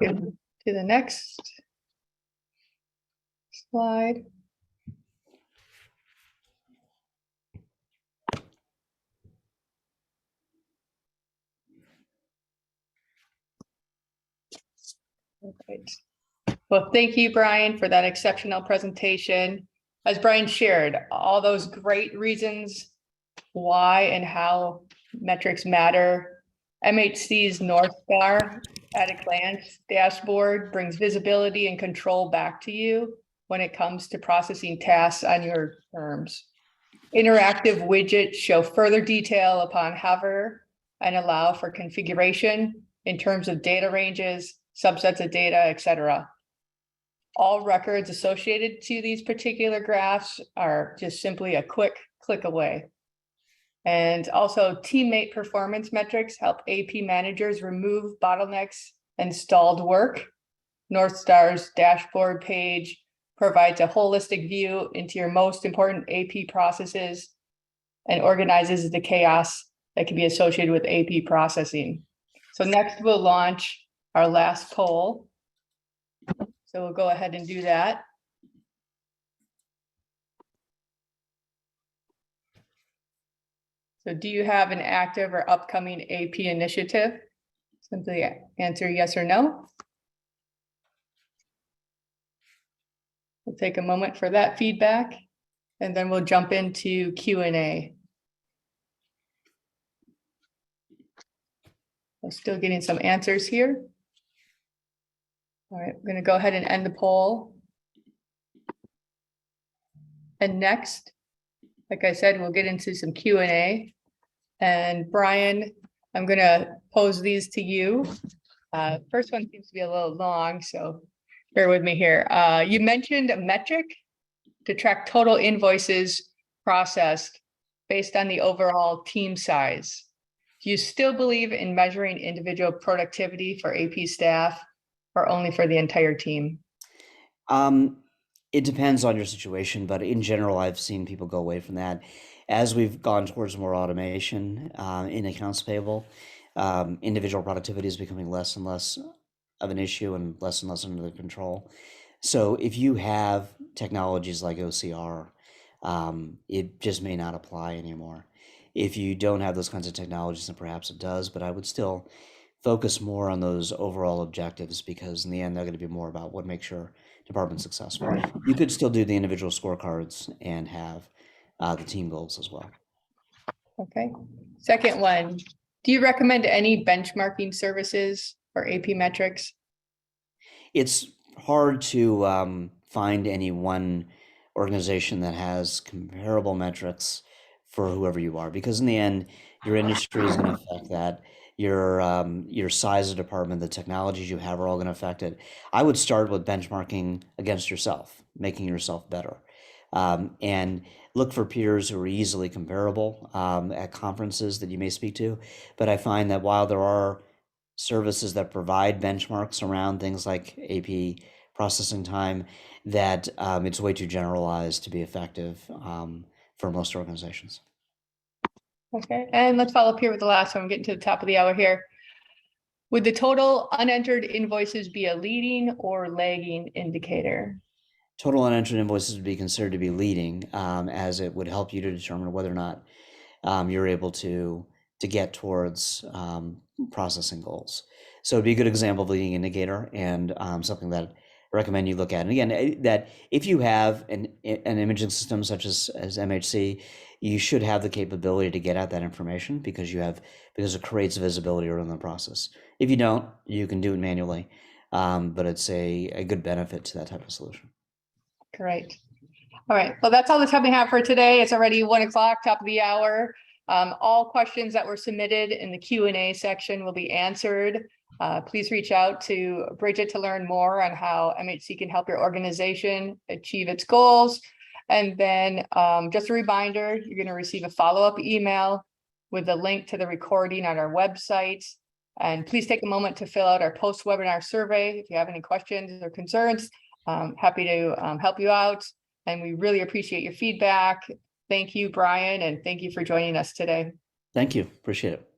Okay, to the next slide. Right. Well, thank you, Brian, for that exceptional presentation. As Brian shared, all those great reasons why and how metrics matter. MHC's North Star at a glance dashboard brings visibility and control back to you when it comes to processing tasks on your terms. Interactive widgets show further detail upon hover and allow for configuration in terms of data ranges, subsets of data, etc. All records associated to these particular graphs are just simply a quick click away. And also teammate performance metrics help AP managers remove bottlenecks and stalled work. North Star's dashboard page provides a holistic view into your most important AP processes and organizes the chaos that can be associated with AP processing. So next we'll launch our last poll. So we'll go ahead and do that. So do you have an active or upcoming AP initiative? Simply answer yes or no. We'll take a moment for that feedback, and then we'll jump into Q&A. I'm still getting some answers here. All right, we're going to go ahead and end the poll. And next, like I said, we'll get into some Q&A. And Brian, I'm going to pose these to you. First one seems to be a little long, so bear with me here. You mentioned a metric to track total invoices processed based on the overall team size. Do you still believe in measuring individual productivity for AP staff or only for the entire team? It depends on your situation, but in general, I've seen people go away from that. As we've gone towards more automation in accounts payable, individual productivity is becoming less and less of an issue and less under the control. So if you have technologies like OCR, it just may not apply anymore. If you don't have those kinds of technologies, then perhaps it does, but I would still focus more on those overall objectives because in the end, they're going to be more about what makes your department successful. You could still do the individual scorecards and have the team goals as well. Okay. Second one, do you recommend any benchmarking services for AP metrics? It's hard to find any one organization that has comparable metrics for whoever you are, because in the end, your industry is going to affect that. Your size of department, the technologies you have are all going to affect it. I would start with benchmarking against yourself, making yourself better, and look for peers who are easily comparable at conferences that you may speak to. But I find that while there are services that provide benchmarks around things like AP processing time, that it's way too generalized to be effective for most organizations. Okay, and let's follow up here with the last one. I'm getting to the top of the hour here. Would the total unentered invoices be a leading or lagging indicator? Total unentered invoices would be considered to be leading, as it would help you to determine whether or not you're able to get towards processing goals. So it'd be a good example of leading indicator and something that I recommend you look at. And again, that if you have an imaging system such as MHC, you should have the capability to get at that information because it creates visibility around the process. If you don't, you can do it manually, but it's a good benefit to that type of solution. Great. All right. Well, that's all the time we have for today. It's already 1 o'clock, top of the hour. All questions that were submitted in the Q&A section will be answered. Please reach out to Bridget to learn more on how MHC can help your organization achieve its goals. And then just a reminder, you're going to receive a follow-up email with the link to the recording on our website. And please take a moment to fill out our post-webinar survey if you have any questions or concerns. Happy to help you out. And we really appreciate your feedback. Thank you, Brian, and thank you for joining us today. Thank you. Appreciate it.